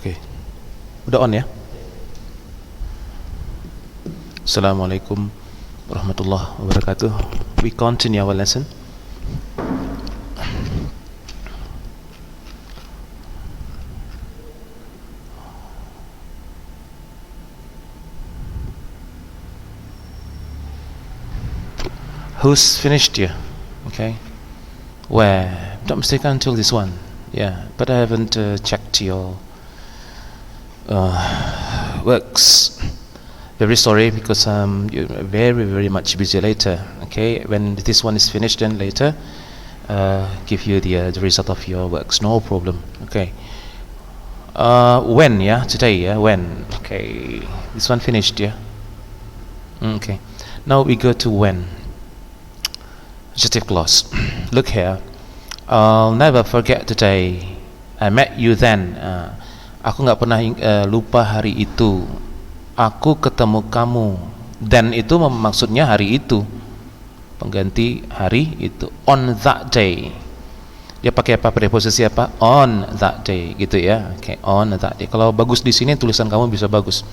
Oke. Udah on ya? Assalamualaikum warahmatullahi wabarakatuh. We continue our lesson. Who's finished here? Okay. Where? Don't mistake until this one. Yeah, but I haven't checked your works. Very sorry because you're very much busy later. Okay, when this one is finished, then later give you the result of your works. No problem. Okay. When? Yeah, today. Yeah, when? Okay, this one finished. Yeah. Okay. Now we go to when. Adjective clause. Look here. I'll never forget the day I met you then. Aku nggak pernah lupa hari itu. Aku ketemu kamu. Then itu maksudnya hari itu. Pengganti hari itu. On that day. Dia pakai apa? Preposisi apa? On that day, gitu ya. Okay, on that day. Kalau bagus di sini tulisan kamu bisa bagus.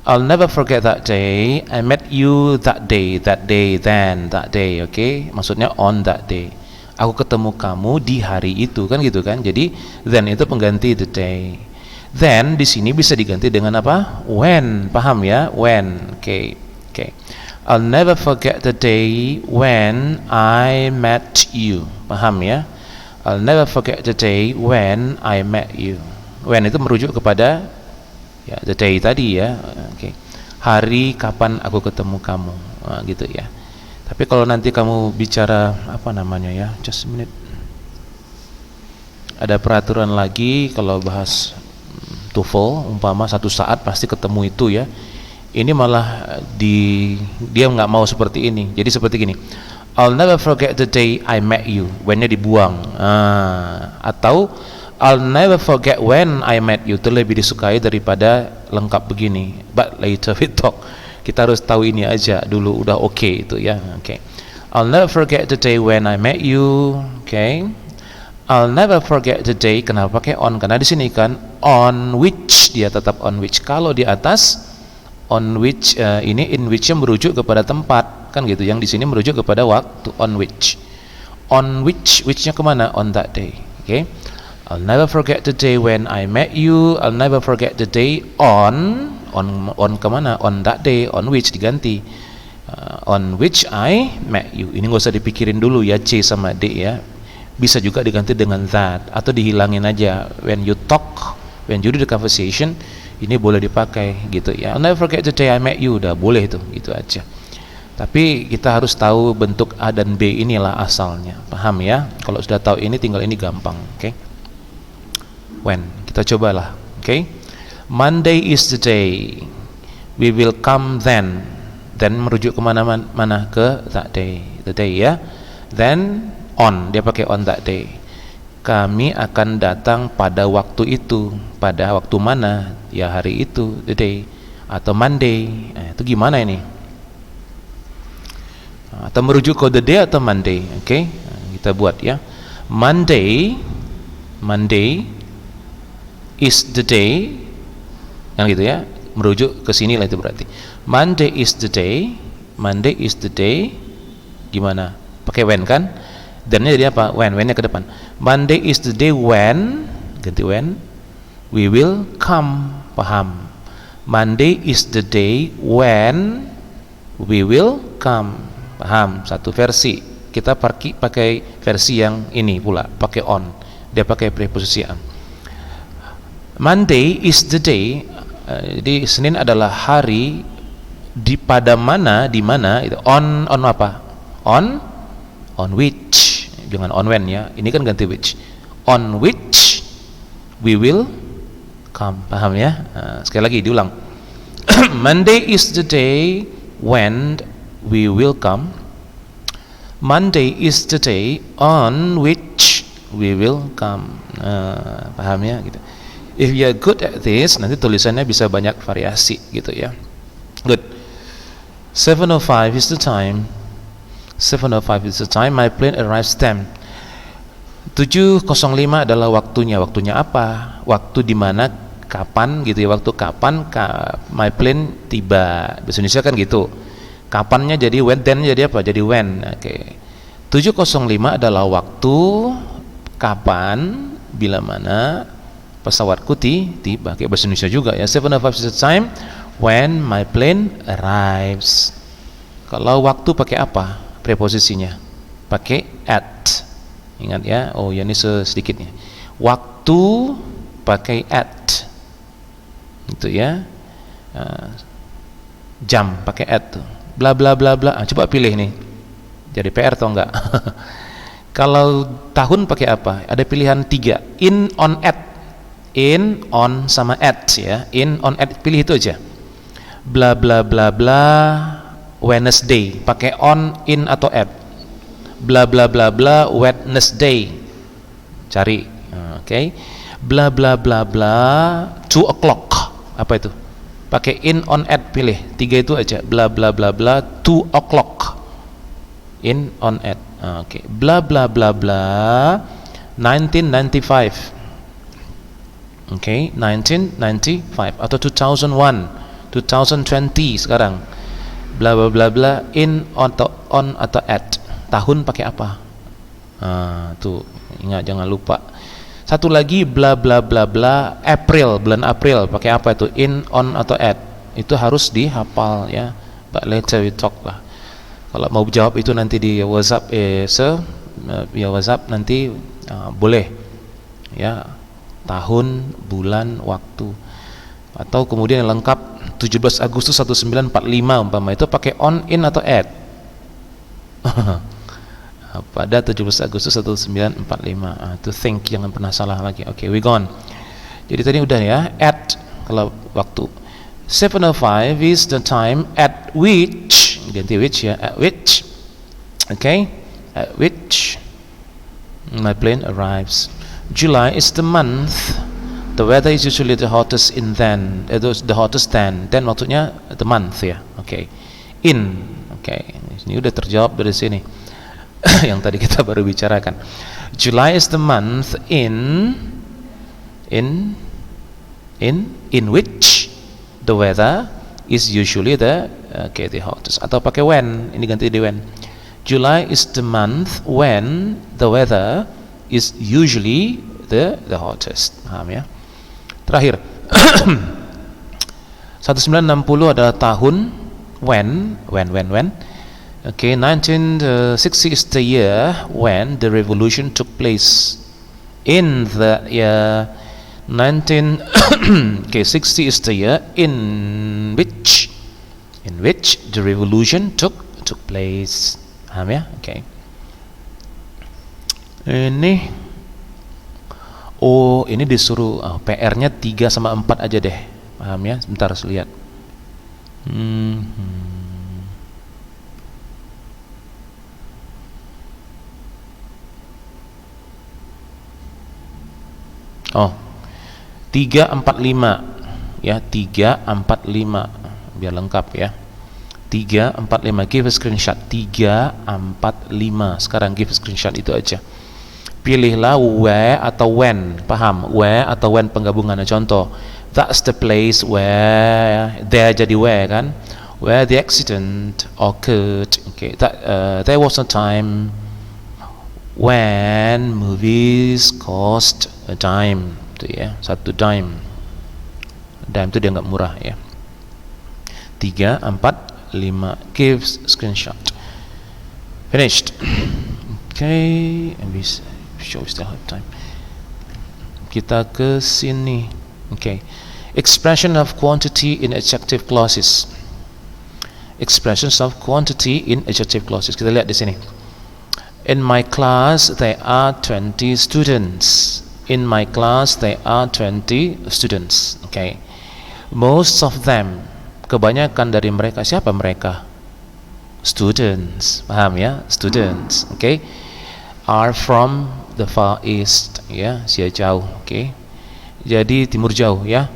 I'll never forget that day I met you that day, then, that day. Okay, maksudnya on that day. Aku ketemu kamu di hari itu, kan gitu kan? Jadi then itu pengganti the day. Then di sini bisa diganti dengan apa? When, paham ya? When. Okay. I'll never forget the day when I met you. Paham ya? I'll never forget the day when I met you. When itu merujuk kepada ya the day tadi ya. Okay. Hari kapan aku ketemu kamu. Gitu ya. Tapi kalau nanti kamu bicara apa namanya ya, just a minute. Ada peraturan lagi kalau bahas TOEFL, umpama satu saat pasti ketemu itu ya. Ini malah dia nggak mau seperti ini. Jadi seperti gini. I'll never forget the day I met you. When-nya dibuang. Atau I'll never forget when I met you. Itu lebih disukai daripada lengkap begini. But later we talk. Kita harus tahu ini aja dulu, udah okay itu ya. Okay. I'll never forget the day when I met you. Okay. I'll never forget the day. Kenapa pakai on? Karena di sini kan on which, dia tetap on which. Kalau di atas on which ini in which-nya merujuk kepada tempat kan gitu. Yang di sini merujuk kepada waktu. On which. On which-nya kemana? On that day. Okay. I'll never forget the day when I met you. I'll never forget the day on kemana? On that day, on which diganti on which I met you. Ini nggak usah dipikirin dulu ya, C sama D ya. Bisa juga diganti dengan that atau dihilangin aja. When you talk, when you do the conversation, ini boleh dipakai gitu ya. I'll never forget the day I met you, udah boleh itu, gitu aja. Tapi kita harus tahu bentuk A dan B inilah asalnya, paham ya? Kalau sudah tahu ini, tinggal ini gampang. Oke? When, kita cobalah. Oke? Monday is the day we will come then. Then merujuk kemana-mana? Ke that day, the day ya. Then on, dia pakai on that day. Kami akan datang pada waktu itu. Pada waktu mana? Ya hari itu, the day. Atau Monday. Itu gimana ini? Atau merujuk ke the day atau Monday. Oke? Kita buat ya. Monday is the day. Yang gitu ya, merujuk ke sini lah itu berarti. Monday is the day. Gimana? Pakai when kan? Dan-nya jadi apa? When-nya ke depan. Monday is the day when, ganti when, we will come. Paham? Monday is the day when we will come. Paham? Satu versi. Kita pakai versi yang ini pula, pakai on. Dia pakai preposisi on. Monday is the day. Jadi Senin adalah hari pada mana, di mana itu on apa? On which, jangan on when ya. Ini kan ganti which. On which we will come. Paham ya? Sekali lagi diulang. Monday is the day when we will come. Monday is the day on which we will come. Paham ya gitu. If you are good at this, nanti tulisannya bisa banyak variasi gitu ya. Good. 7:05 is the time. 7:05 is the time. My plane arrives 10. 7:05 adalah waktunya. Waktunya apa? Waktu di mana kapan gitu ya, waktu kapan my plane tiba. Bahasa Indonesia kan gitu. Kapannya jadi when, then jadi apa? Jadi when. Oke. 7:05 adalah waktu kapan, bila mana pesawatku tiba. Kayak bahasa Indonesia juga ya. 7:05 is the time when my plane arrives. Kalau waktu pakai apa preposisinya? Pakai at. Ingat ya. Oh ya, ini sedikitnya. Waktu pakai at. Itu ya. Jam pakai at tuh. Bla bla bla bla. Coba pilih nih. Jadi PR atau enggak? Kalau tahun pakai apa? Ada pilihan 3. In, on, at. In, on, sama at ya. In, on, at. Pilih itu aja. Bla bla bla bla Wednesday. Pakai on, in, atau at. Bla bla bla bla Wednesday. Cari. Oke. Bla bla bla bla 2 o'clock. Apa itu? Pakai in, on, at. Pilih 3 itu aja. Bla bla bla bla 2 o'clock. In, on, at. Oke. Bla bla bla bla 1995. Oke, 1995 atau 2001, 2020 sekarang. Bla bla bla bla in, on atau at. Tahun pakai apa? Tuh, ingat jangan lupa. Satu lagi bla bla bla bla April, bulan April pakai apa itu? In, on atau at. Itu harus dihafal ya. But later we talk lah. Kalau mau jawab itu nanti di WhatsApp via WhatsApp nanti boleh ya, tahun, bulan, waktu. Atau kemudian yang lengkap 17 Agustus 1945 umpama itu pakai on, in atau at. Pada 17 Agustus 1945. To think, jangan pernah salah lagi. Oke, we gone. Jadi tadi udah ya, at kalau waktu. 7:05 is the time at which, ganti which ya, at which, okay, at which my plane arrives. July is the month. The weather is usually the hottest in then. The hottest then. Then maksudnya the month ya. Okay. In. Okay. Ini udah terjawab dari sini. Yang tadi kita baru bicarakan. July is the month in which the weather is usually the hottest. Atau pakai when. Ini ganti di when. July is the month when the weather is usually the hottest. Paham ya? Terakhir. 1960 adalah tahun when. Okay, 1960 is the year when the revolution took place. In the year 60 is the year in which the revolution took place. Paham ya? Okay. Ini disuruh PR-nya 3 sama 4 aja deh. Paham ya? Sebentar harus lihat. Oh, 3, 4, 5 ya, 3, 4, 5 biar lengkap ya. 3, 4, 5, give a screenshot. 3, 4, 5. Sekarang give a screenshot itu aja. Pilihlah where atau when. Paham? Where atau when penggabungannya. Contoh, that's the place where, there jadi where kan, where the accident occurred. Okay, there was a time when movies cost a dime. Itu ya, 1 dime. Dime itu dia nggak murah ya. 3, 4, 5. Give screenshot. Finished. Okay, and we still have time. Kita ke sini. Okay. Expression of quantity in adjective clauses. Expressions of quantity in adjective clauses. Kita lihat di sini. In my class there are 20 students. In my class there are 20 students. Okay. Most of them, kebanyakan dari mereka. Siapa mereka? Students. Paham ya? Students. Okay. Are from the far east. Ya, sia jauh. Okay. Jadi timur jauh ya.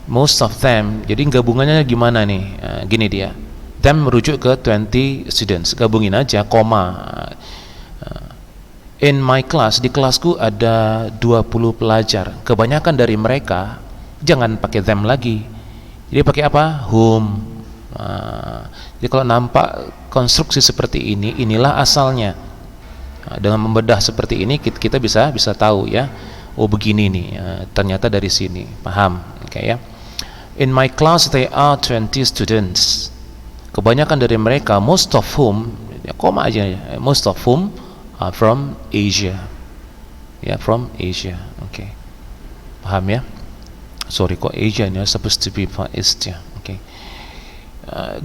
Most of them. Jadi gabungannya gimana nih? Gini dia. Them merujuk ke 20 students. Gabungin aja koma. In my class, di kelasku ada 20 pelajar. Kebanyakan dari mereka jangan pakai them lagi. Jadi pakai apa? Whom. Jadi kalau nampak konstruksi seperti ini, inilah asalnya. Dengan membedah seperti ini kita bisa tahu ya. Oh begini nih, ternyata dari sini. Paham? Oke ya. In my class there are 20 students. Kebanyakan dari mereka, most of whom, koma aja ya, most of whom are from Asia. Ya, from Asia. Oke. Paham ya? Sorry kok Asia ini supposed to be Far East ya. Oke.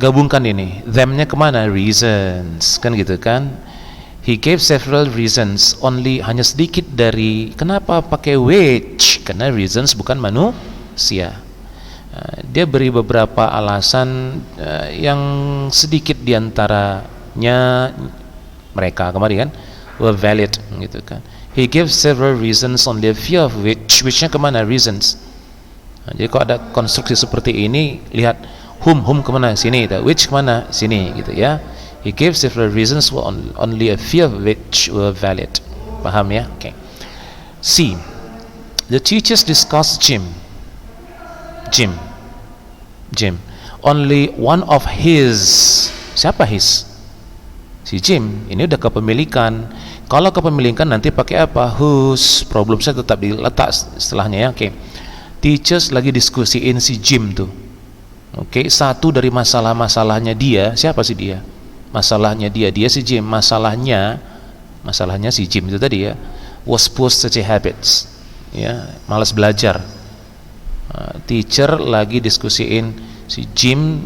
Gabungkan ini, them-nya kemana? Reasons, kan gitu kan? He gave several reasons, only hanya sedikit dari kenapa pakai which, karena reasons bukan manusia. Dia beri beberapa alasan yang sedikit diantaranya mereka kemarin kan were valid gitu kan. He gave several reasons, only a few of which-nya kemana? Reasons. Jadi kalau ada konstruksi seperti ini, lihat whom kemana? Sini. Which kemana? Sini gitu ya. He gave several reasons, only a few of which were valid. Paham ya? Okay. C. The teachers discussed Jim. Only one of his. Siapa his? Si Jim. Ini udah kepemilikan. Kalau kepemilikan nanti pakai apa? Whose. Problem saya tetap diletak setelahnya ya. Okay. Teachers lagi diskusiin si Jim tuh. Oke, satu dari masalah-masalahnya dia, siapa sih dia? Masalahnya dia si Jim. Masalahnya si Jim itu tadi ya, was poor study habits, ya, malas belajar. Teacher lagi diskusiin si Jim,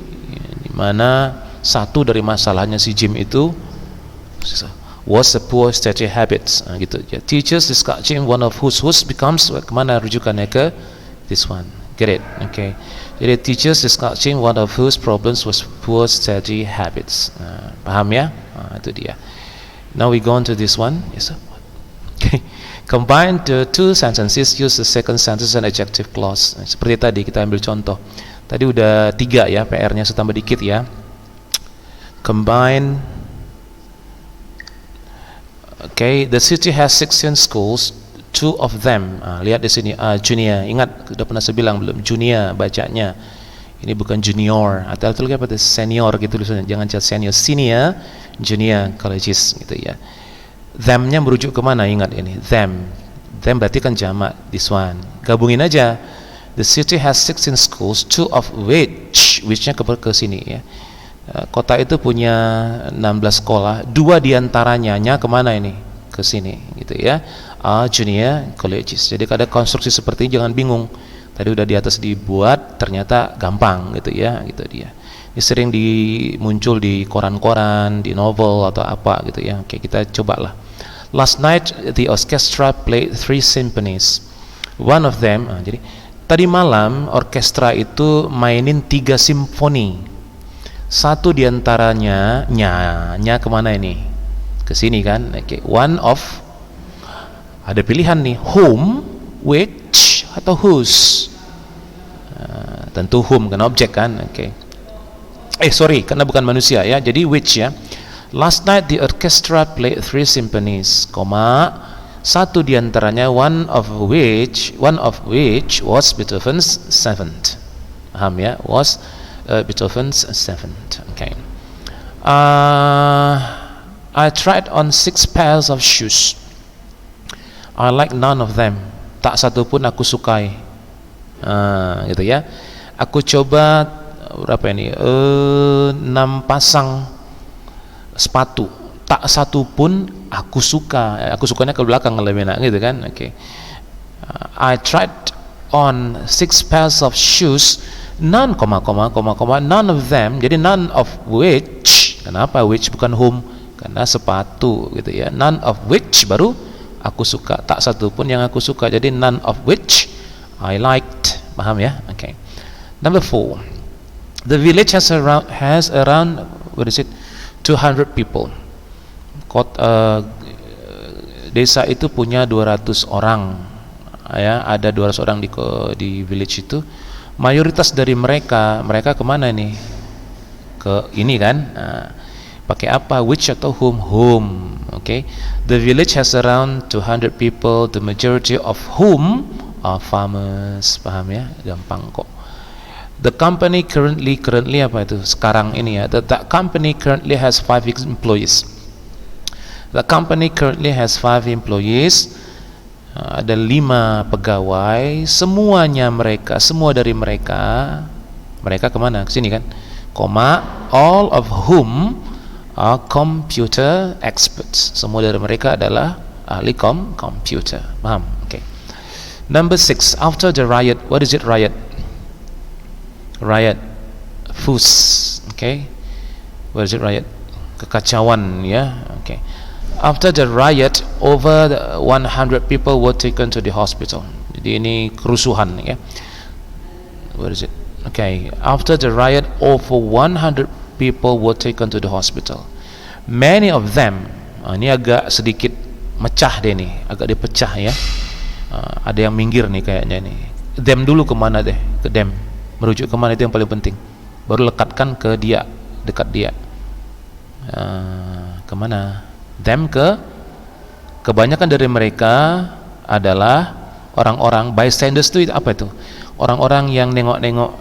di mana satu dari masalahnya si Jim itu was a poor study habits, gitu ya. Teachers discuss Jim, one of whose becomes, kemana rujukannya? Ke this one. Get it? Okay. Jadi teachers discussing one of whose problems was poor study habits. Paham ya? Itu dia. Now we go on to this one. Yes, sir. Okay. Combine the two sentences. Use the second sentence and adjective clause. Seperti tadi kita ambil contoh. Tadi udah 3 ya, PR-nya saya tambah dikit ya. Combine. Okay, the city has 16 schools. 2 of them, lihat di sini, junior. Ingat, sudah pernah saya bilang belum, junior bacanya. Ini bukan junior. Atau lagi apa? Senior gitu tulisannya. Jangan chat senior, junior colleges gitu ya. Them-nya merujuk kemana? Ingat ini, them berarti kan jamak. This one, gabungin aja. The city has 16 schools, 2 of which-nya ke sini ya. Kota itu punya 16 sekolah, 2 diantaranya kemana ini? Ke sini gitu ya. Junior colleges. Jadi ada konstruksi seperti ini jangan bingung. Tadi udah di atas dibuat, ternyata gampang gitu ya, gitu dia. Ini sering muncul di koran-koran, di novel atau apa gitu ya. Oke, kita cobalah. Last night the orchestra played 3 symphonies. One of them, jadi tadi malam orkestra itu mainin 3 simfoni. Satu diantaranya nya kemana ini? Ke sini kan? Oke, one of, ada pilihan nih, whom, which, atau whose. Tentu whom kan objek kan. Oke. Sorry, karena bukan manusia ya. Jadi which ya. Last night the orchestra played 3 symphonies, satu diantaranya one of which was Beethoven's Seventh. Paham ya? Was Beethoven's Seventh. Okay. I tried on 6 pairs of shoes. I like none of them. Tak satu pun aku sukai. Gitu ya. Aku coba berapa ini? 6 pasang sepatu. Tak satu pun aku suka. Aku sukanya ke belakang lebih enak gitu kan. Oke. I tried on 6 pairs of shoes. None, none of them. Jadi none of which. Kenapa which bukan whom? Karena sepatu gitu ya. None of which baru aku suka. Tak satu pun yang aku suka. Jadi none of which I liked. Paham ya? Okay. Number 4. The village has around what is it? 200 people. Desa itu punya 200 orang. Ya, ada 200 orang di village itu. Mayoritas dari mereka kemana nih? Ke ini kan? Pakai apa? Which atau whom? Okay. The village has around 200 people, the majority of whom are farmers. Paham ya? Gampang kok. The company currently apa itu? Sekarang ini ya. That company currently has 5 employees. The company currently has 5 employees. Ada 5 pegawai. Semua dari mereka kemana? Ke sini kan? Koma, all of whom are computer experts. Semua dari mereka adalah ahli komputer. Paham? Okay. Number 6. After the riot, what is it riot? Riot, fus. Okay. What is it riot? Kekacauan ya. Okay. After the riot, over 100 people were taken to the hospital. Jadi ini kerusuhan ya. What is it? Okay. After the riot, over 100 people were taken to the hospital. Many of them, ini agak sedikit mecah deh nih, agak dipecah ya. Ada yang minggir nih kayaknya nih. Them dulu kemana deh? Ke them. Merujuk kemana itu yang paling penting. Baru lekatkan ke dia, dekat dia. Kemana? Them kebanyakan dari mereka adalah orang-orang bystanders itu apa itu? Orang-orang yang nengok-nengok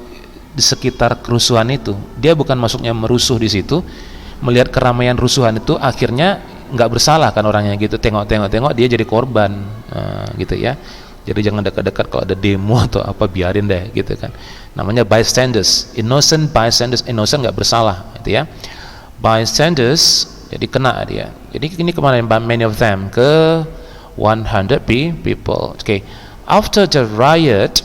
di sekitar kerusuhan itu. Dia bukan masuknya merusuh di situ, melihat keramaian rusuhan itu, akhirnya nggak bersalah kan orangnya gitu. Tengok dia jadi korban, gitu ya. Jadi jangan dekat-dekat kalau ada demo atau apa, biarin deh gitu kan. Namanya bystanders, innocent bystanders, innocent nggak bersalah gitu ya. Bystanders, jadi kena dia. Jadi ini kemana? Many of them ke 100 people. Okay. After the riot,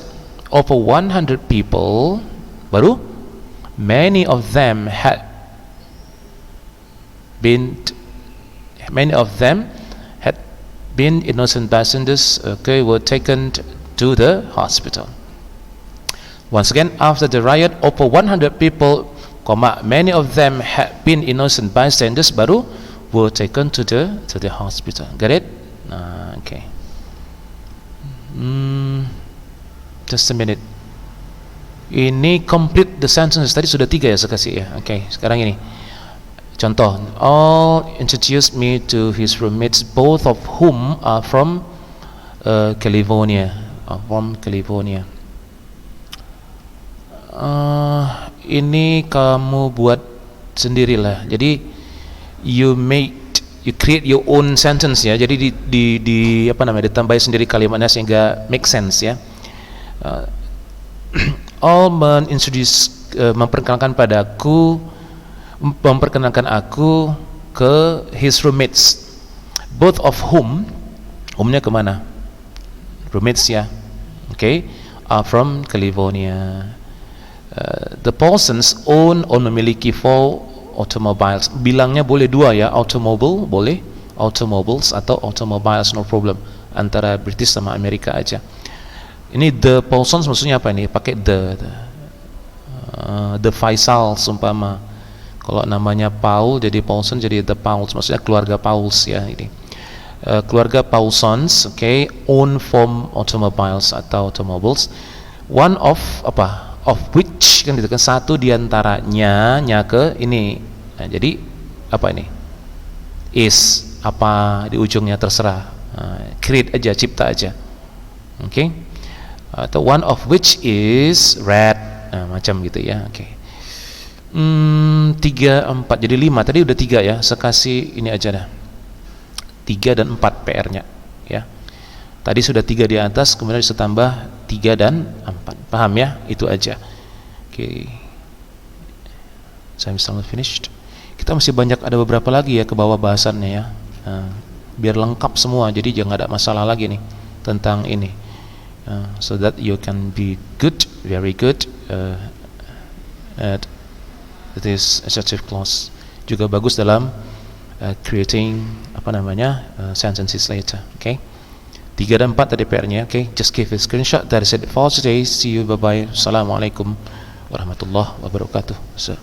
over 100 people, baru many of them had been innocent bystanders, okay, were taken to the hospital. Once again, after the riot, over 100 people, many of them had been innocent bystanders, baru were taken to the hospital. Get it? Okay. Just a minute. Ini complete the sentence. Tadi sudah 3 ya saya kasih ya. Okay, sekarang ini. Contoh, all introduced me to his roommates, both of whom are from California. Ini kamu buat sendirilah. Jadi you create your own sentence ya. Jadi ditambahin sendiri kalimatnya sehingga make sense ya. All memperkenalkan aku ke his roommates, both of whom-nya kemana? Roommates ya, okay, are from California. The Paulsons own or memiliki 4 automobiles. Bilangnya boleh 2 ya, automobile boleh, automobiles atau automobiles, no problem. Antara British sama Amerika aja. Ini the Paulsons maksudnya apa ini? Pakai the Faisal sumpama. Kalau namanya Paul jadi Paulson, jadi the Pauls, maksudnya keluarga Pauls ya ini. Keluarga Paulsons, okay, own from automobiles atau automobiles. One of which kan gitu kan, satu diantaranya ke ini. Nah, jadi apa ini? Is apa di ujungnya terserah. Create aja, cipta aja. Okay? Atau one of which is red. Nah, macam gitu ya. Okay. 3, 4, jadi 5. Tadi udah 3 ya. Sekasih ini aja dah. 3 dan 4 PR-nya ya. Tadi sudah 3 di atas, kemudian bisa tambah 3 dan 4. Paham ya? Itu aja. Oke. Saya almost finished. Kita masih banyak, ada beberapa lagi ya ke bawah bahasannya ya. Biar lengkap semua, jadi jangan ada masalah lagi nih tentang ini. So that you can be good, very good at this assertive clause. Juga bagus dalam creating sentences later. Okay. 3 dan 4 tadi PR-nya. Okay. Just give a screenshot. That is it for today. See you. Bye bye. Assalamualaikum warahmatullahi wabarakatuh. So.